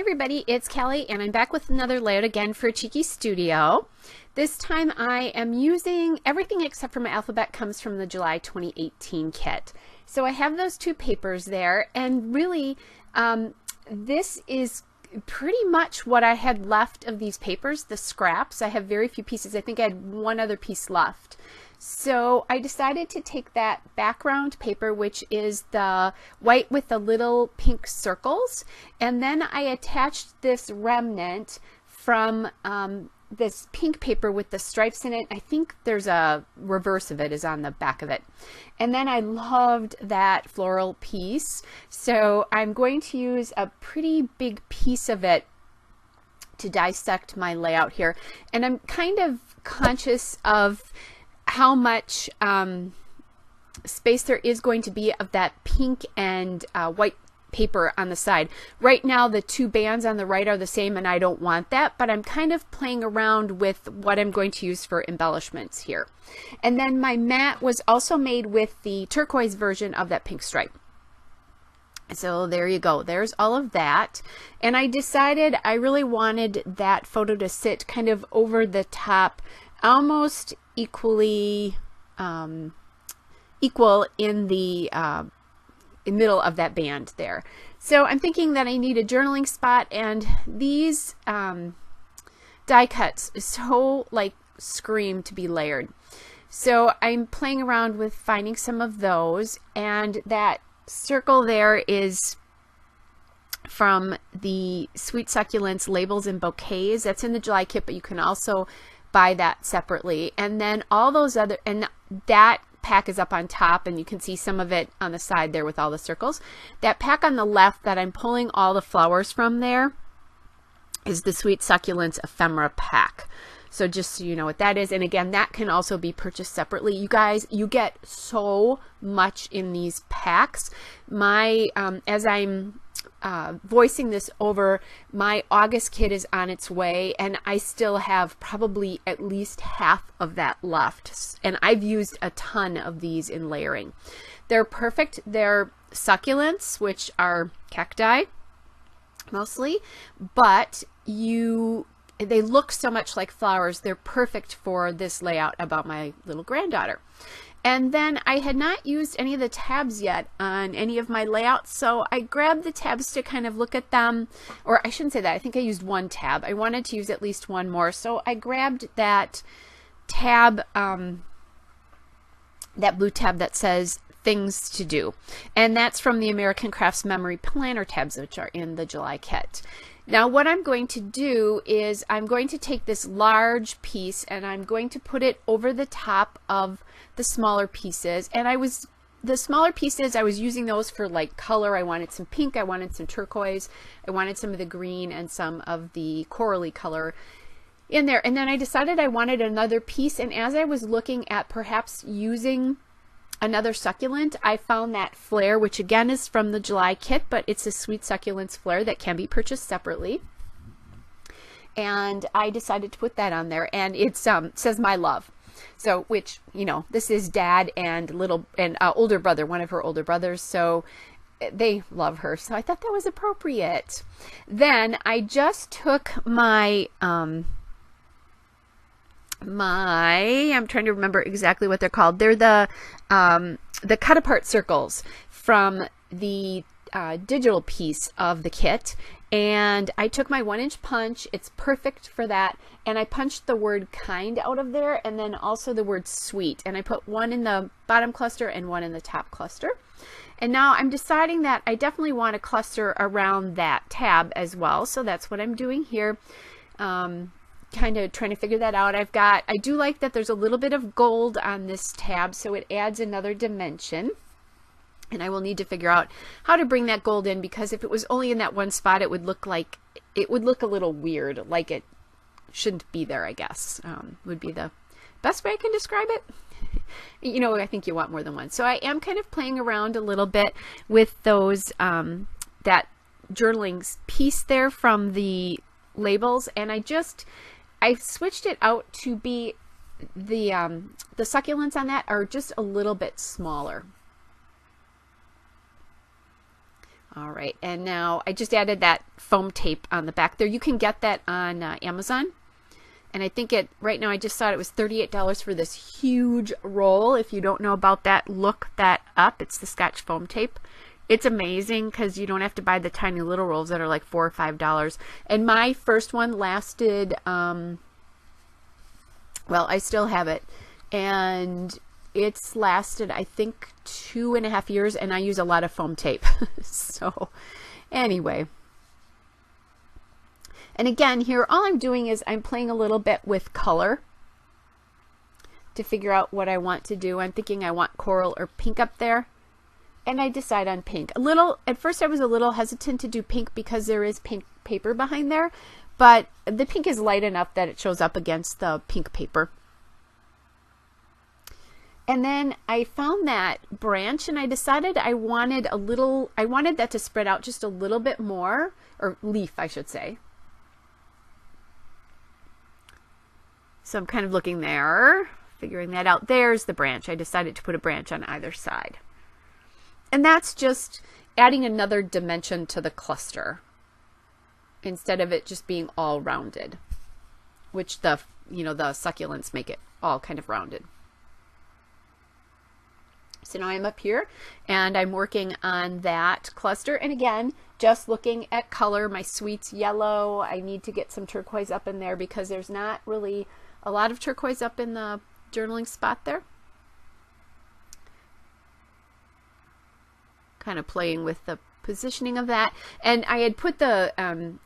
everybody, it's Kelly and I'm back with another layout again for Cheeky Studio. This time I am using everything except for my alphabet comes from the July 2018 kit. So I have those two papers there, and really this is pretty much what I had left of these papers, the scraps. I have very few pieces. I think I had one other piece left. So I decided to take that background paper, which is the white with the little pink circles, and then I attached this remnant from this pink paper with the stripes in it. I think there's a reverse of it is on the back of it. And then I loved that floral piece. So I'm going to use a pretty big piece of it to dissect my layout here. And I'm kind of conscious of how much space there is going to be of that pink and white paper on the side. Right now the two bands on the right are the same and I don't want that, but I'm kind of playing around with what I'm going to use for embellishments here. And then my mat was also made with the turquoise version of that pink stripe. So there you go, there's all of that. And I decided I really wanted that photo to sit kind of over the top, almost equally equal in the middle of that band there. So I'm thinking that I need a journaling spot, and these die cuts so like scream to be layered. So I'm playing around with finding some of those, and that circle there is from the Sweet Succulents Labels and Bouquets. That's in the July kit, but you can also buy that separately. And then all those other, and that pack is up on top, and you can see some of it on the side there with all the circles. That pack on the left that I'm pulling all the flowers from there is the Sweet Succulents Ephemera pack. So just so you know what that is. And again, that can also be purchased separately. You guys, you get so much in these packs. My as I'm voicing this over, my August kit is on its way, and I still have probably at least half of that left, and I've used a ton of these in layering. They're perfect. They're succulents, which are cacti mostly, but they look so much like flowers. They're perfect for this layout about my little granddaughter. And then I had not used any of the tabs yet on any of my layouts, so I grabbed the tabs to kind of look at them, or I shouldn't say that, I think I used one tab. I wanted to use at least one more, so I grabbed that tab, that blue tab that says Things to Do, and that's from the American Crafts Memory Planner tabs, which are in the July kit. Now what I'm going to do is I'm going to take this large piece and I'm going to put it over the top of the smaller pieces. And the smaller pieces, I was using those for like color. I wanted some pink, I wanted some turquoise, I wanted some of the green and some of the corally color in there. And then I decided I wanted another piece, and as I was looking at perhaps using another succulent, I found that Flair, which again is from the July kit, but it's a Sweet Succulents Flair that can be purchased separately. And I decided to put that on there, and it says My Love. So, which, you know, this is Dad and older brother, one of her older brothers, so they love her. So I thought that was appropriate. Then I just took my I'm trying to remember exactly what they're called. They're the cut apart circles from the digital piece of the kit, and I took my 1-inch punch. It's perfect for that, and I punched the word kind out of there, and then also the word sweet, and I put one in the bottom cluster and one in the top cluster. And now I'm deciding that I definitely want a cluster around that tab as well, so that's what I'm doing here. Kind of trying to figure that out. I do like that there's a little bit of gold on this tab, so it adds another dimension, and I will need to figure out how to bring that gold in, because if it was only in that one spot, it would look a little weird, like it shouldn't be there, I guess, would be the best way I can describe it. You know, I think you want more than one. So I am kind of playing around a little bit with those that journaling piece there from the labels, and I switched it out to be the succulents on that are just a little bit smaller. All right, and now I just added that foam tape on the back there. You can get that on Amazon. And I think right now I just saw it was $38 for this huge roll. If you don't know about that, look that up. It's the Scotch foam tape. It's amazing because you don't have to buy the tiny little rolls that are like $4 or $5. And my first one lasted, well, I still have it. And it's lasted, I think, 2.5 years, and I use a lot of foam tape. So anyway. And again, here, all I'm doing is I'm playing a little bit with color to figure out what I want to do. I'm thinking I want coral or pink up there, and I decide on pink. At first I was a little hesitant to do pink because there is pink paper behind there, but the pink is light enough that it shows up against the pink paper. And then I found that branch, and I decided I wanted that to spread out just a little bit more, or leaf, I should say. So I'm kind of looking there, figuring that out. There's the branch. I decided to put a branch on either side. And that's just adding another dimension to the cluster instead of it just being all rounded, which the succulents make it all kind of rounded. So now I'm up here and I'm working on that cluster. And again, just looking at color. My sweet's yellow. I need to get some turquoise up in there because there's not really a lot of turquoise up in the journaling spot there. Kind of playing with the positioning of that. And I had put the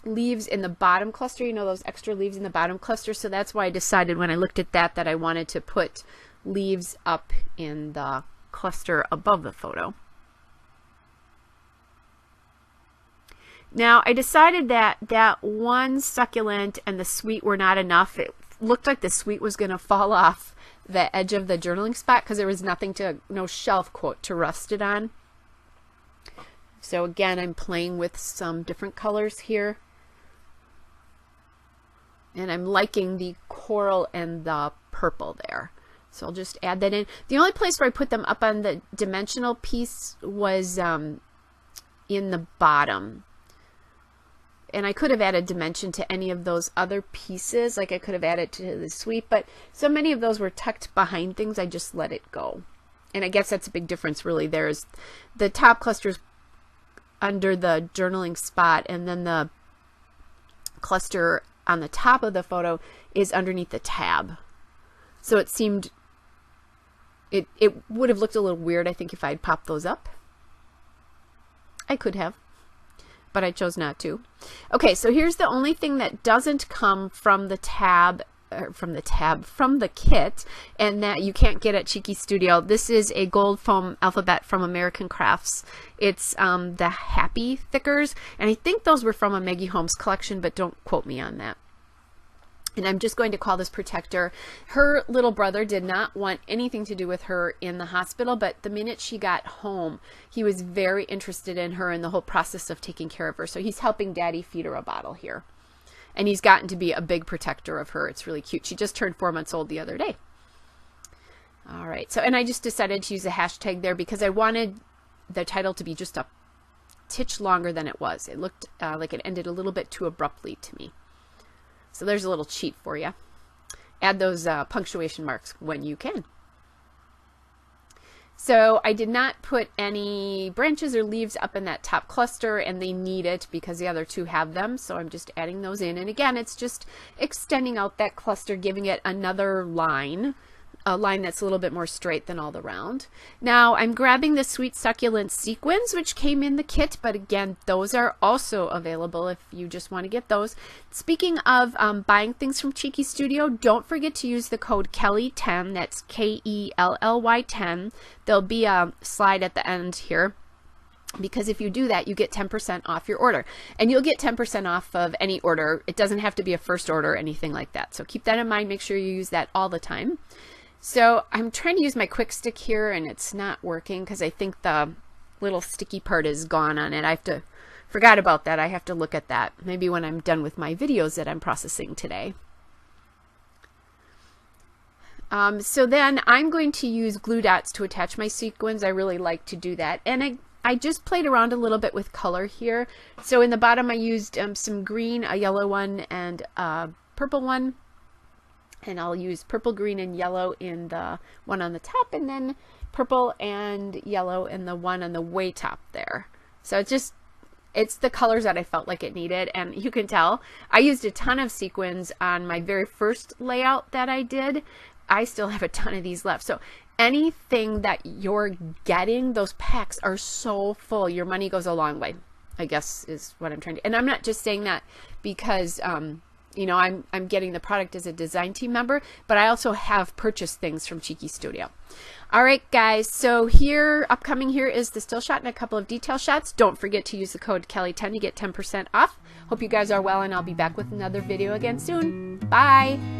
leaves in the bottom cluster, those extra leaves in the bottom cluster. So that's why I decided when I looked at that I wanted to put leaves up in the cluster above the photo. Now I decided that one succulent and the sweet were not enough. It looked like the sweet was going to fall off the edge of the journaling spot because there was no shelf quote to rest it on. So again, I'm playing with some different colors here. And I'm liking the coral and the purple there. So I'll just add that in. The only place where I put them up on the dimensional piece was in the bottom. And I could have added dimension to any of those other pieces. Like I could have added to the sweet, but so many of those were tucked behind things, I just let it go. And I guess that's a big difference really. There's the top clusters under the journaling spot, and then the cluster on the top of the photo is underneath the tab. So it seemed, it would have looked a little weird, I think, if I'd popped those up. I could have, but I chose not to. Okay, so here's the only thing that doesn't come from the from the kit, and that you can't get at Cheeky Studio. This is a gold foam alphabet from American Crafts. It's the Happy Thickers, and I think those were from a Maggie Holmes collection, but don't quote me on that. And I'm just going to call this protector. Her little brother did not want anything to do with her in the hospital, but the minute she got home, he was very interested in her and the whole process of taking care of her. So he's helping Daddy feed her a bottle here. And he's gotten to be a big protector of her. It's really cute. She just turned 4 months old the other day. All right. So, and I just decided to use a hashtag there because I wanted the title to be just a titch longer than it was. It looked like it ended a little bit too abruptly to me. So there's a little cheat for you. Add those punctuation marks when you can. So I did not put any branches or leaves up in that top cluster, and they need it because the other two have them. So I'm just adding those in. And again, it's just extending out that cluster, giving it another line, a line that's a little bit more straight than all the round. Now I'm grabbing the Sweet Succulent Sequins, which came in the kit, but again, those are also available if you just want to get those. Speaking of buying things from Cheeky Studio, don't forget to use the code Kelly10, that's Kelly 10. There'll be a slide at the end here, because if you do that, you get 10% off your order. And you'll get 10% off of any order. It doesn't have to be a first order or anything like that. So keep that in mind. Make sure you use that all the time. So I'm trying to use my quick stick here, and it's not working because I think the little sticky part is gone on it. Forgot about that. I have to look at that maybe when I'm done with my videos that I'm processing today. So then I'm going to use glue dots to attach my sequins. I really like to do that. And I just played around a little bit with color here. So in the bottom I used some green, a yellow one, and a purple one. And I'll use purple, green, and yellow in the one on the top, and then purple and yellow in the one on the way top there. So it's the colors that I felt like it needed. And you can tell I used a ton of sequins on my very first layout that I did. I still have a ton of these left. So anything that you're getting, those packs are so full. Your money goes a long way, I guess is what I'm trying to. And I'm not just saying that because you know, I'm getting the product as a design team member, but I also have purchased things from Cheeky Studio. All right, guys, so here, upcoming here is the still shot and a couple of detail shots. Don't forget to use the code Kelly10 to get 10% off. Hope you guys are well, and I'll be back with another video again soon. Bye.